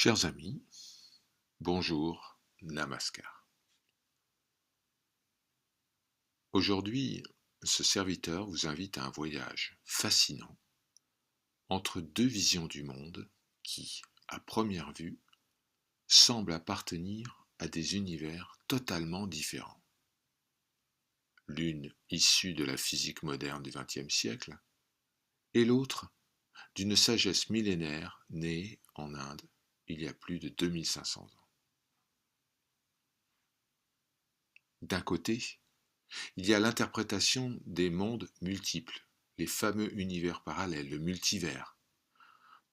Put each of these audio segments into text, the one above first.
Chers amis, bonjour, Namaskar. Aujourd'hui, ce serviteur vous invite à un voyage fascinant entre deux visions du monde qui, à première vue, semblent appartenir à des univers totalement différents. L'une issue de la physique moderne du XXe siècle et l'autre d'une sagesse millénaire née en Inde il y a plus de 2500 ans. D'un côté, il y a l'interprétation des mondes multiples, les fameux univers parallèles, le multivers,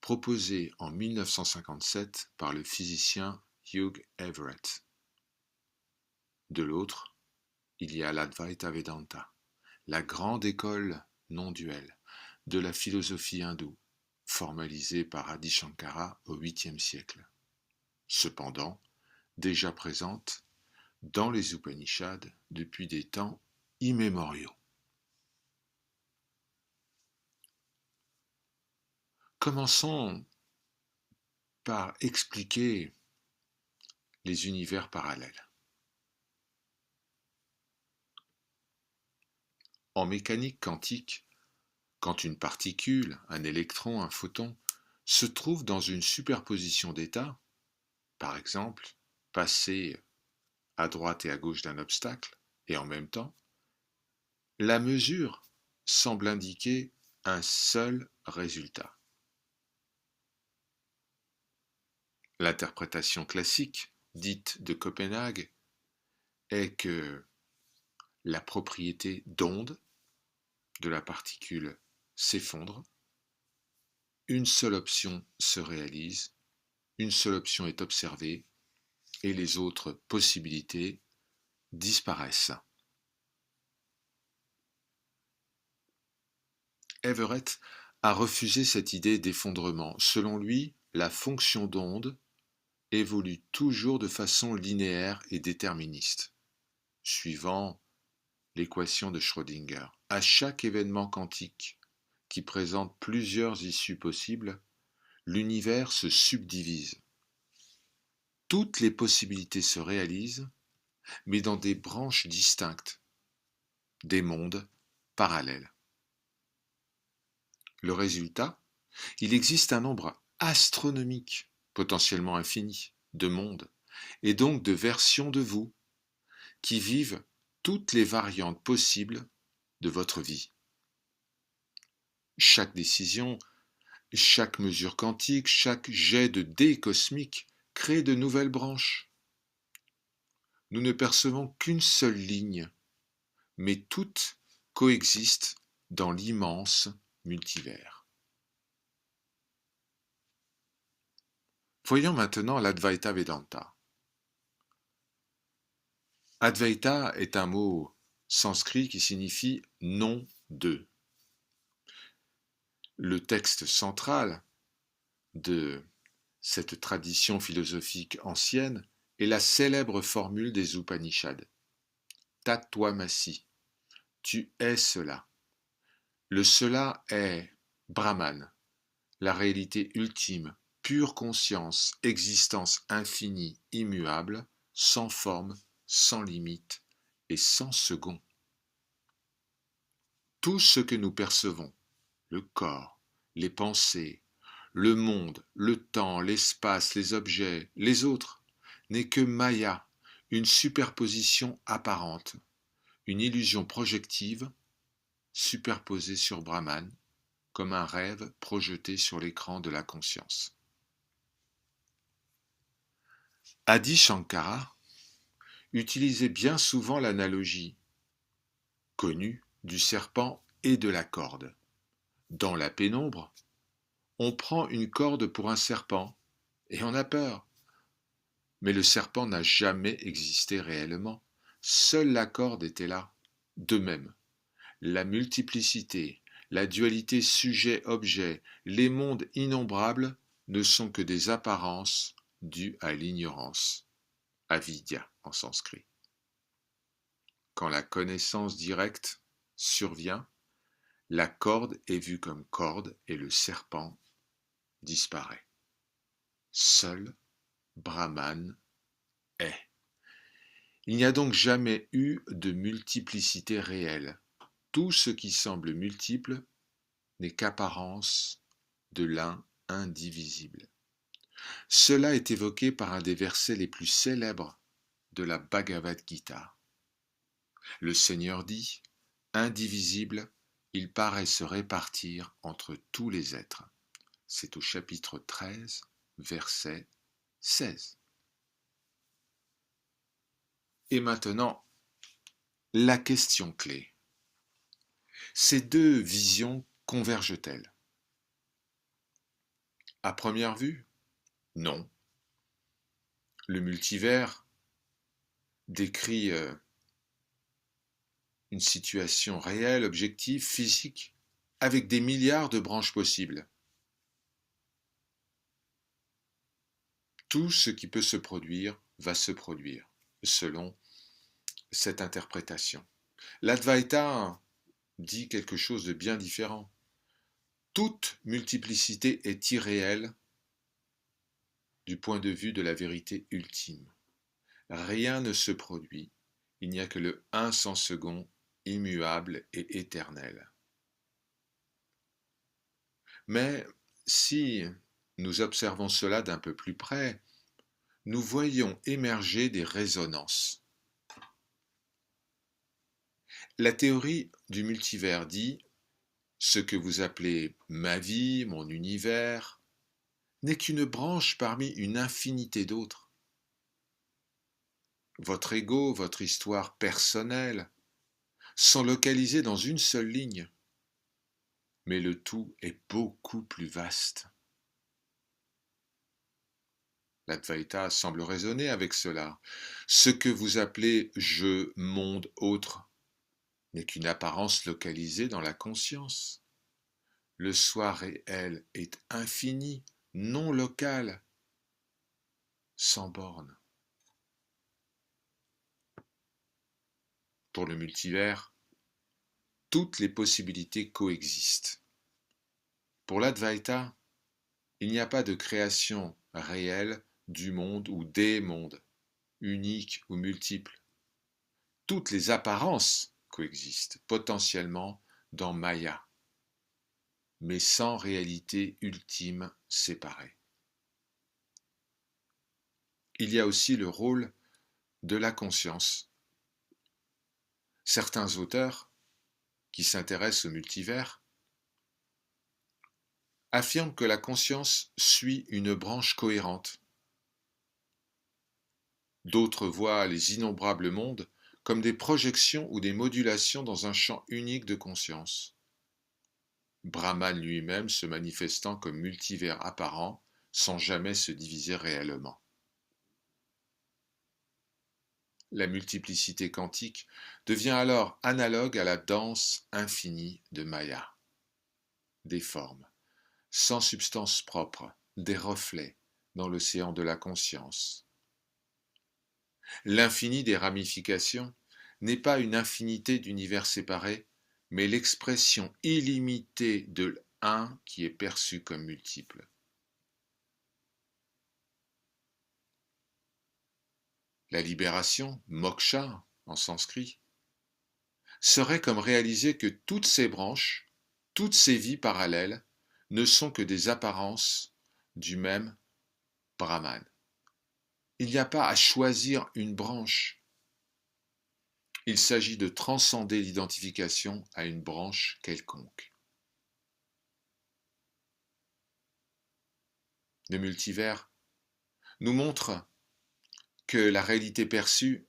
proposé en 1957 par le physicien Hugh Everett. De l'autre, il y a l'Advaita Vedanta, la grande école non-duelle de la philosophie hindoue, formalisée par Adi Shankara au 8e siècle. Cependant, déjà présente dans les Upanishads depuis des temps immémoriaux. Commençons par expliquer les univers parallèles. En mécanique quantique, quand une particule, un électron, un photon, se trouve dans une superposition d'états, par exemple, passer à droite et à gauche d'un obstacle, et en même temps, la mesure semble indiquer un seul résultat. L'interprétation classique, dite de Copenhague, est que la propriété d'onde de la particule s'effondre, une seule option se réalise, une seule option est observée, et les autres possibilités disparaissent. Everett a refusé cette idée d'effondrement. Selon lui, la fonction d'onde évolue toujours de façon linéaire et déterministe, suivant l'équation de Schrödinger. À chaque événement quantique qui présente plusieurs issues possibles, l'univers se subdivise. Toutes les possibilités se réalisent, mais dans des branches distinctes, des mondes parallèles. Le résultat, il existe un nombre astronomique, potentiellement infini, de mondes, et donc de versions de vous, qui vivent toutes les variantes possibles de votre vie. Chaque décision, chaque mesure quantique, chaque jet de dés cosmiques crée de nouvelles branches. Nous ne percevons qu'une seule ligne, mais toutes coexistent dans l'immense multivers. Voyons maintenant l'Advaita Vedanta. Advaita est un mot sanskrit qui signifie non de. Le texte central de cette tradition philosophique ancienne est la célèbre formule des Upanishads. Tattvamasi, tu es cela. Le cela est Brahman, la réalité ultime, pure conscience, existence infinie, immuable, sans forme, sans limite et sans second. Tout ce que nous percevons, le corps, les pensées, le monde, le temps, l'espace, les objets, les autres, n'est que Maya, une superposition apparente, une illusion projective superposée sur Brahman, comme un rêve projeté sur l'écran de la conscience. Adi Shankara utilisait bien souvent l'analogie connue du serpent et de la corde. Dans la pénombre, on prend une corde pour un serpent et on a peur. Mais le serpent n'a jamais existé réellement. Seule la corde était là. De même, la multiplicité, la dualité sujet-objet, les mondes innombrables ne sont que des apparences dues à l'ignorance, avidya en sanskrit. Quand la connaissance directe survient, la corde est vue comme corde et le serpent disparaît. Seul Brahman est. Il n'y a donc jamais eu de multiplicité réelle. Tout ce qui semble multiple n'est qu'apparence de l'un indivisible. Cela est évoqué par un des versets les plus célèbres de la Bhagavad Gita. Le Seigneur dit, indivisible, il paraît se répartir entre tous les êtres. C'est au chapitre 13, verset 16. Et maintenant, la question clé. Ces deux visions convergent-elles? À première vue, non. Le multivers décrit une situation réelle, objective, physique, avec des milliards de branches possibles. Tout ce qui peut se produire va se produire, selon cette interprétation. L'Advaita dit quelque chose de bien différent. Toute multiplicité est irréelle du point de vue de la vérité ultime. Rien ne se produit, il n'y a que le un sans second, immuable et éternel. Mais si nous observons cela d'un peu plus près, nous voyons émerger des résonances. La théorie du multivers dit « ce que vous appelez ma vie, mon univers, n'est qu'une branche parmi une infinité d'autres. Votre ego, votre histoire personnelle sont localisés dans une seule ligne, mais le tout est beaucoup plus vaste. » L'Advaita semble raisonner avec cela. Ce que vous appelez je, monde, autre, n'est qu'une apparence localisée dans la conscience. Le soi réel est infini, non local, sans borne. Pour le multivers, toutes les possibilités coexistent. Pour l'Advaita, il n'y a pas de création réelle du monde ou des mondes, uniques ou multiples. Toutes les apparences coexistent potentiellement dans Maya, mais sans réalité ultime séparée. Il y a aussi le rôle de la conscience. Certains auteurs qui s'intéressent au multivers affirment que la conscience suit une branche cohérente. D'autres voient les innombrables mondes comme des projections ou des modulations dans un champ unique de conscience. Brahman lui-même se manifestant comme multivers apparent sans jamais se diviser réellement. La multiplicité quantique devient alors analogue à la danse infinie de Maya. Des formes, sans substance propre, des reflets dans l'océan de la conscience. L'infini des ramifications n'est pas une infinité d'univers séparés, mais l'expression illimitée de l'un qui est perçu comme multiple. La libération, moksha en sanskrit, serait comme réaliser que toutes ces branches, toutes ces vies parallèles ne sont que des apparences du même Brahman. Il n'y a pas à choisir une branche. Il s'agit de transcender l'identification à une branche quelconque. Le multivers nous montre que la réalité perçue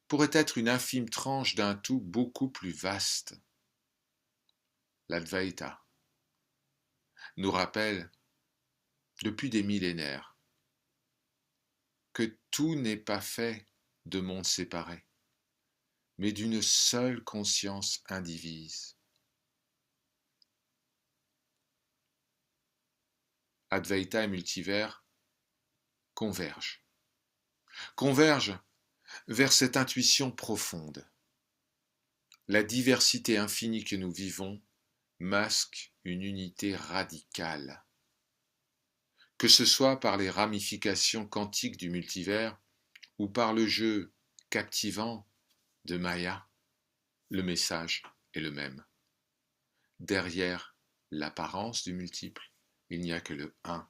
pourrait être une infime tranche d'un tout beaucoup plus vaste. L'Advaita nous rappelle depuis des millénaires que tout n'est pas fait de mondes séparés, mais d'une seule conscience indivise. Advaita et multivers convergent vers cette intuition profonde. La diversité infinie que nous vivons masque une unité radicale. que ce soit par les ramifications quantiques du multivers ou par le jeu captivant de Maya, le message est le même. Derrière l'apparence du multiple, il n'y a que le un.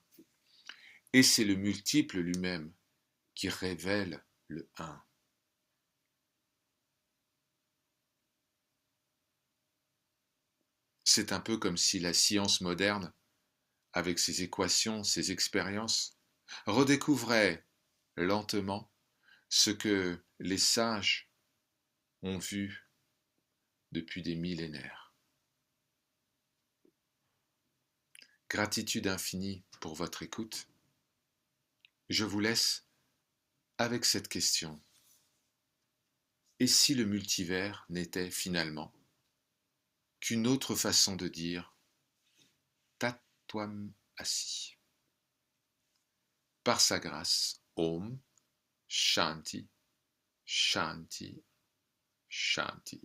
Et c'est le multiple lui-même qui révèle le un. C'est un peu comme si la science moderne, avec ses équations, ses expériences, redécouvrait lentement ce que les sages ont vu depuis des millénaires. Gratitude infinie pour votre écoute. Je vous laisse avec cette question. Et si le multivers n'était finalement qu'une autre façon de dire Tatwam Asi? Par sa grâce, Om Shanti, Shanti, Shanti.